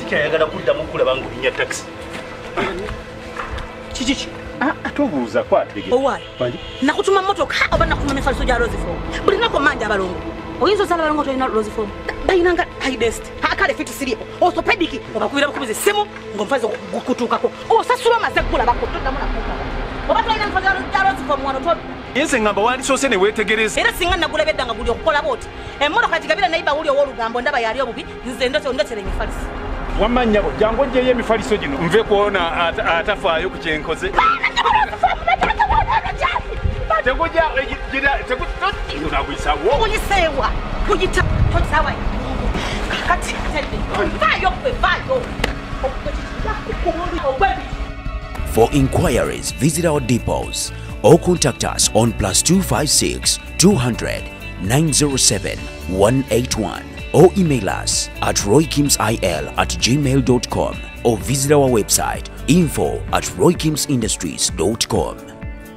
sikyayagala kuddamu kulaba ng'olinya taxi. Kiki? Atubuuza kwategeka. Owaayi. Nakutuma mmotoka oba nakutuma mifaliso gya Rose Form. Buli lunaku manja abalongo. Oyinza osala abalongo tolina Rose Form. Bayinanga hidest. Akale fiti siripo. Orthopedic obakubira bukubiza essimu ng'omufazi gukutuukako. Osasula amaze ggula bakutuddamu nakuuka. Oba tolina mifaliso gya Rose Form wano to. Yense ngamba wandisoose ne weetegereza. Era singa nagulabedda nga guli okukola booti. Emmotoka gigabira nayiba wuli ow'olugambo ndaba yali obubi nze ndotere emifaliso. Wamanya bo jangu ojjeyo emifaliso gino nve kuona atafaayo ku kyenkoze. For inquiries, visit our depots or contact us on +256 200 907 181 or email us at roykimsil@gmail.com or visit our website info@roykimsindustries.com.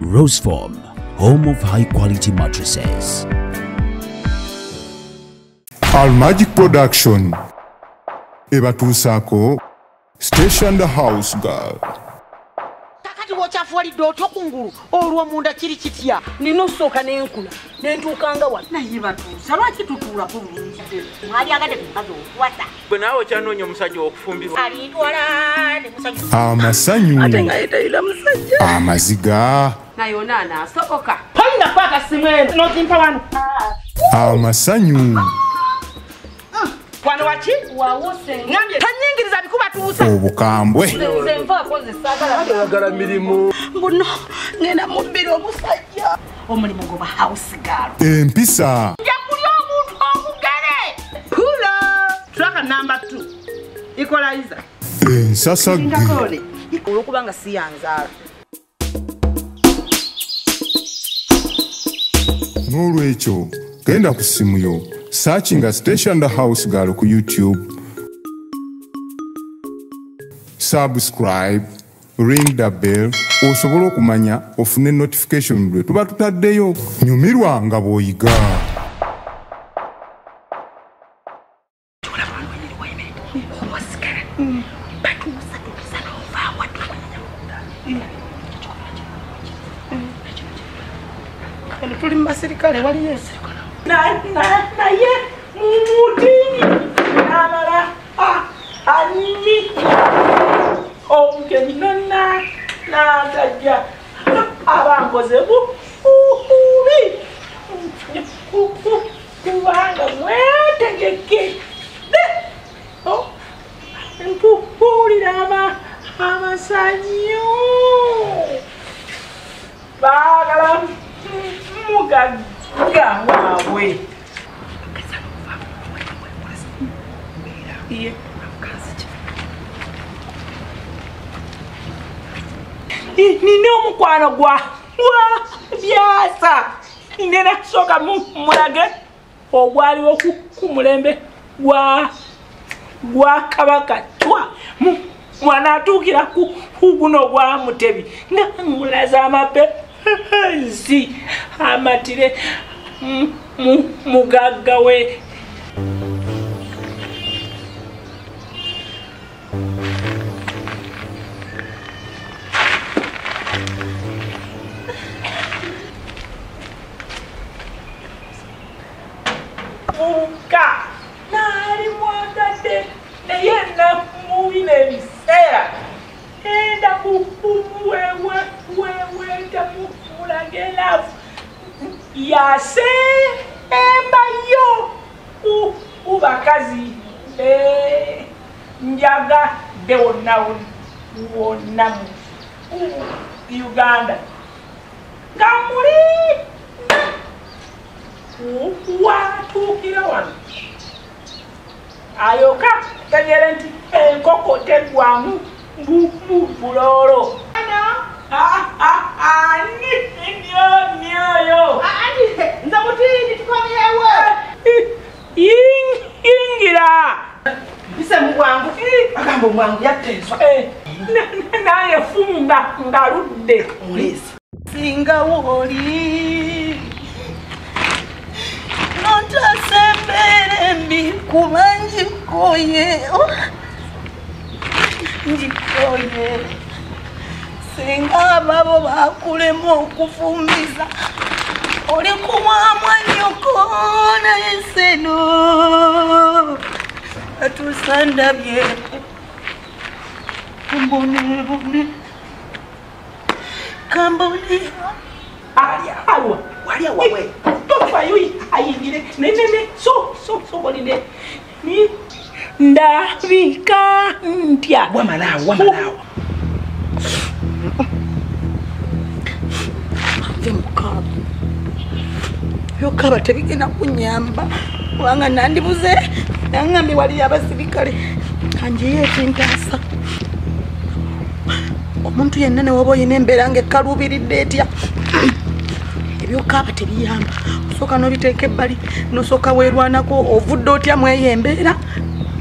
Rose Form, home of high quality mattresses. Al Magic Production Ebatusako Station the House Girl. Wali do tokunguru olwo munda kiri kitya nino soka nenkula nentukanga wa nayiba tu salwaki tutula ku bulungi mwali agade kukazo wata bwenawo kyanoonya omusajja okufumbirwa ali twala ne musajja amasanyu ate ngaita ila musajja amaziga nayo nana sokoka panda paka simwe no timpa wanu amasanyu Kwano wachi wawose ngambye tanyingiriza bikuba tuusa obukambwe nze mva koze sagala agala mirimu mbuno ngena mubiri omusajja omulimu goba house girl empisa njakuli omuntu omugere pulo traka number 2 equalizer ensasage ngakole olokubanga siyanzala n'olwekyo genda ku simu yo searching Station the House Girl ku YouTube. Subscribe, ring the bell, osobola okumanya ofune notification lwe tuba tutaddeyo. Nyumirwa nga bw'oyiga. tuli mbasirikale wali yesu na ye mumutini namala anini nana nagaja abangoze ubi kubanga mwetegeke mpupulira amasanyu bagala mugaga wawe nine omukwano gwa byasa nina soka mulage ogwaliwo ku mulembe gwa kabaka twa mwanatuukira ku guno gwa Mutebi nga mulaza amapezi amatire mugagga we Muka nari mwadade neyena mubine bisera enda wewe mulage lafu yase embayo ubakazi njaga dewonamu Uganda ngamuli watukira wano ayoka tegere nti enkoko tegwamu bulolo nioyo nza mutini tukomyewe ingira ise mugwangu agambo mwangu yateswa naye fumba ngaludde mulisi singa woli nontasembere mbi kubanji koye njikoye singa babo bakulema okufumbiza oli kumwamwa nyoko naye seno atusandabye kambone awa walia wawe tofa yui ayingire nene so boline ni ndabika ntya wamalawa yokaba tebigenda kunyamba wanga nandibuze nangambe wali abasirikale kanjiye ekintasa omuntu yenna newoba oyina embeera ng'ekaluubiridde etya ebyokaba tebiyamba osooka n'obiteeka ebbali nosooka weerwanako ovudde otya mweyo embeera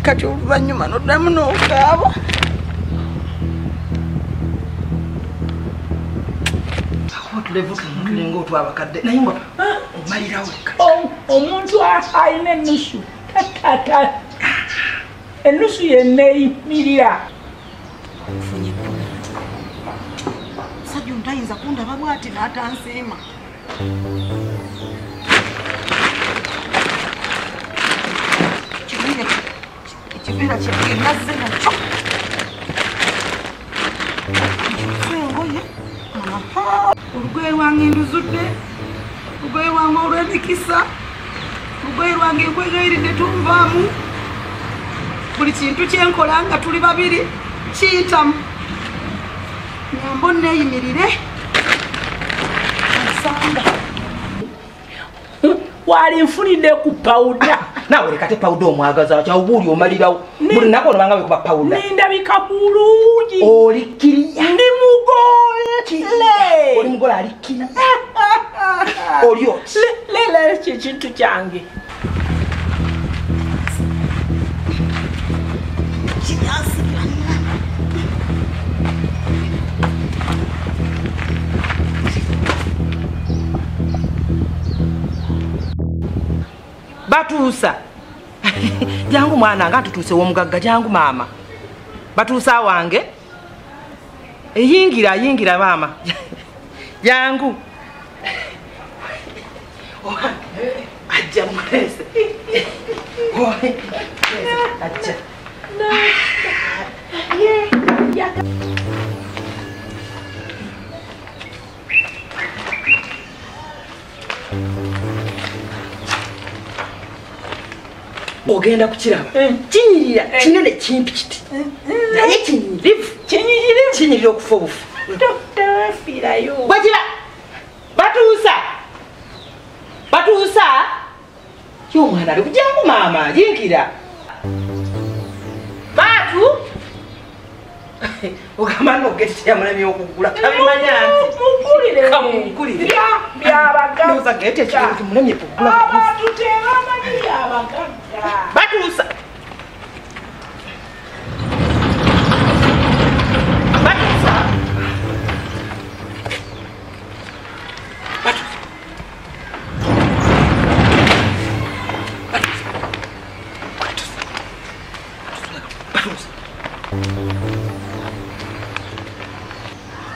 kati oluvannyuma noddamu n'okaaba tulevutulenga otwabakadde naye nga omalirawo omuntu alina ennusu tatata ennusu yenna eyimirira musajja ontayinza kundaba bwati n'atansiima ekibiira kyegenazze nakyo engoye olugoye lwange nduzudde olugoye lwange olw'emikisa olugoye lwange nkwegayiridde tunvaamu buli kintu kyenkola nga tuli babiri kiyitamu nyambo neeyimirire nsanga wali nfunidde ku pawuda nawe lekate pawuda omwagaza kyawubuuli omalirawo buli nako olabanga wekuba pawuda nindabika bulungi olikiriya ndi mugole oli mugole alikiriya oli oti leero ekyo ekintu kyange batuusa jangu mwana nga tutuuse w'omugagga jangu maama batuusa wange yingira maama jangu ajja mulese ajja ogenda kukiraba kinyirira kinene kimpi kiti naye kinyirira okufa obufu tofiirayo bwagira batuusa y'omwana ali kujangu maama yingira batu ogamba nogetya mulami okugula tabimanya nti byabaganda gete ekintu mulami okugula abantu tebamanyi byabaganda batuusa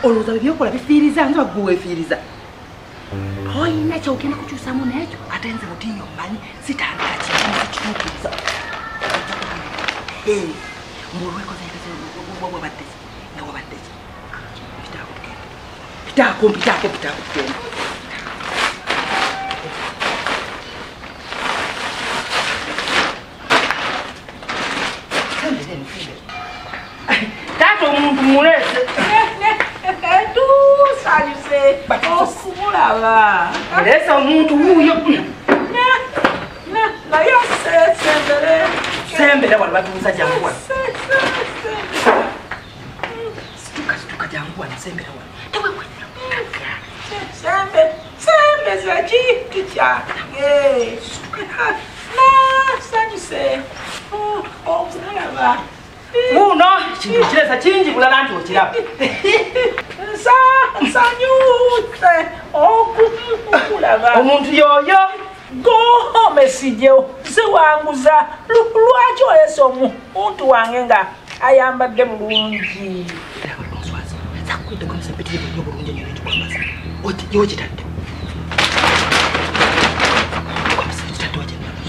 olowooza bebyokola bifiiriza nze bagwe weefiiriza olina kyogenda kukyusamu nekyo ate nze butinyo mmanyi sitandika kintu kituukiriza mbulwekozawabadde nga wabaddeki pitaako tugenda taata omuntu mulese tusalise okumulaba mulese omuntu wuuyo naye sembere sembera wali batuusa janguwa situka janguwa nsembera wali sembe zakintu kyange nasanyuse okumulaba muno ekintu kiresa kingi bulala nti okiraba nsanyuse okumulaba omuntu yoyo gomesijeo siwanguza lwaki olesa omuntu wange nga ayambadde bulungi. Zakwidde kwa sepeti yo bulungi nyo ncho kwamaza. Yo kitadde. Kwa sepeti kitadde waje nalo.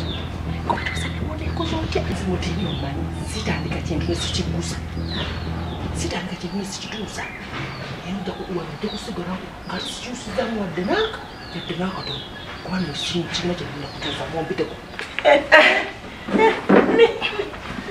Kwa tuseme mone ko zote zimuti nyumbani. Sitandika kintu sikigusa. Sitandika kintu sikitusa. Yenda kuwa ndikusigara ngasichusiza mwadde naka. Yedde naka to. Kwani sinchina cyenda kutuza mombite ko.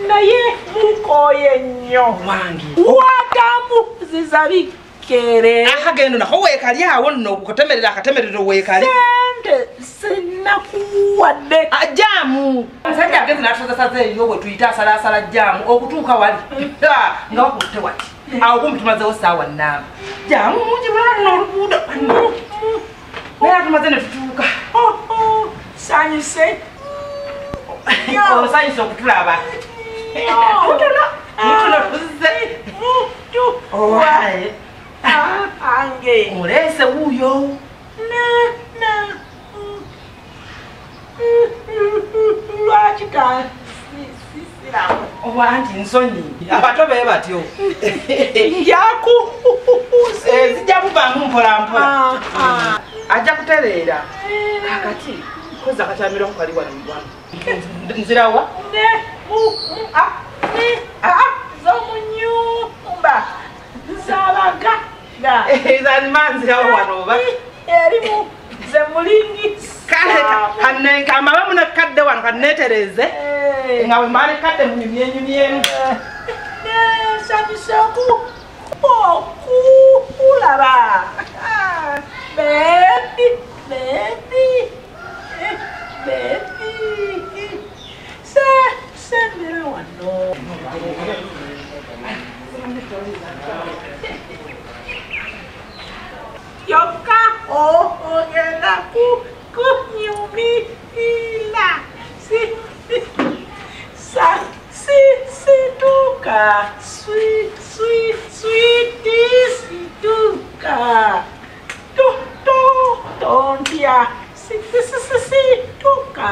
Naye mukoye nnyo wangi watamu zizabikere akagendo naho wekali awo nno kutemerera akatemerero wekali sente sinakuwadde ajamu nsajja agezi natuza saze yo bwe tuyita salasala jamu okutuuka wali nga wakutte wati awo kumtumazewo saawa nnamba jamu mungi mulala n'oluguudo naye atumaze ne tutuuka sanyuse osanyusa okutulaba mutuno tuzze owaye ange mulese wuuyo lwaki sisiramu oba nti nsonyi abato bee batyo njaku zijja bubamu mpolampola ajja kutereera kakati koza akakyamiraho kali wano mugwanga nzirawa zomunyumba zabaga zanimanzirawo wano oba erimu ze mulingi kanenkamba bamuna kadde wano kanetereze nga wembaale kadde munyumyenyumyemu sanyusa okulaba bebi sembera wano yokka ogenda kunyumira situka situka tontya situka